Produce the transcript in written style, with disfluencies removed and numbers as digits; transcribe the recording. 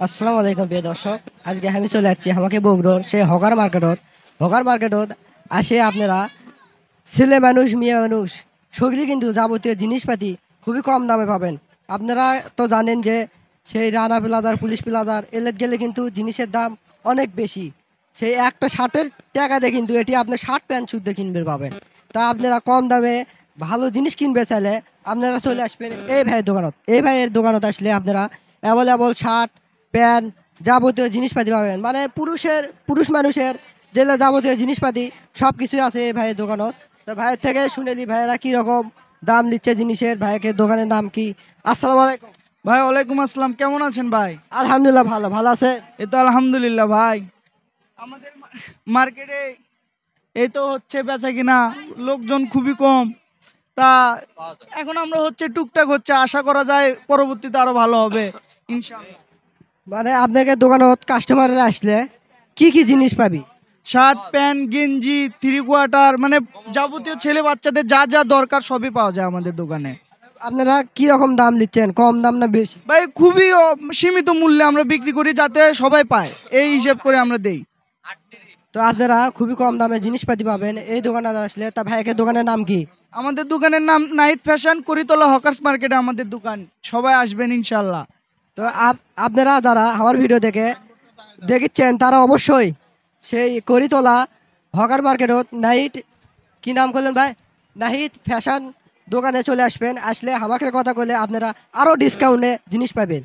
আসসালামু আলাইকুম প্রিয় দর্শক। আজকে আমি চলে যাচ্ছি আমাকে বগুড়ার সেই হকার মার্কেটত আসে আপনারা ছেলে মানুষ মেয়ে মানুষ সকলেই কিন্তু যাবতীয় জিনিসপাতি খুবই কম দামে পাবেন। আপনারা তো জানেন যে সেই রানা প্লাজার পুলিশ প্লাজার এলেট গেলে কিন্তু জিনিসের দাম অনেক বেশি। সেই একটা শার্টের টাকাতে কিন্তু এটি আপনার শার্ট প্যান্ট শুদ্ধ কিনবে পাবেন। তা আপনারা কম দামে ভালো জিনিস কিনবে চাইলে আপনারা চলে আসবেন এই ভাইয়ের দোকানত। এই ভাইয়ের দোকানত আসলে আপনারা অ্যাভেলেবল শার্ট প্যান্ট যাবতীয় জিনিসপাতি পাবেন, মানে পুরুষ মানুষের যেগুলো যাবতীয় জিনিসপাতি সব কিছুই আছে এই ভাইয়ের দোকানত। তো ভাইয়ের থেকে শুনে দিই ভাইয়েরা কি রকম দাম দিচ্ছে জিনিসের, ভাইকে দোকানের নাম কি। আসসালামু আলাইকুম। ভাই ওয়ালাইকুম আসসালাম, কেমন আছেন ভাই? আলহামদুলিল্লাহ, ভালো ভালো আছে। এই তো আলহামদুলিল্লাহ ভাই। আমাদের মার্কেটে এই তো হচ্ছে বেচা কিনা, লোকজন খুবই কম। তা এখন আমরা হচ্ছে টুকটাক হচ্ছে, আশা করা যায় পরবর্তীতে আরো ভালো হবে ইনশাআল্লাহ। মানে আপনাকে দোকানত কাস্টমাররা আসলে কি কি জিনিস পাবি? শার্ট প্যান্ট গেঞ্জি থ্রি কোয়ার্টার, মানে যাবতীয় ছেলে বাচ্চাদের যা যা দরকার সবই পাওয়া যায় আমাদের দোকানে। আপনারা কি রকম দাম দিচ্ছেন, কম দাম না বেশি? ভাই খুবই সীমিত মূল্যে আমরা বিক্রি করি, যাতে সবাই পায় এই হিসেব করে আমরা দেই। তো আপনারা খুবই কম দামে জিনিসপাতি পাবেন এই দোকানে আসলে। তা ভাইকে দোকানের নাম কি? আমাদের দোকানের নাম নাহিদ ফ্যাশন, করিতলা হকার্স মার্কেটে আমাদের দোকান। সবাই আসবেন ইনশাল্লাহ। তো আপনারা যারা আমার ভিডিও দেখে দেখেছেন তারা অবশ্যই সেই করিতলা হকার মার্কেটত নাইট, কি নাম করলেন ভাই, নাহিদ ফ্যাশন দোকানে চলে আসবেন। আসলে আমাকে কথা বলে আপনারা আরো ডিসকাউন্টে জিনিস পাবেন।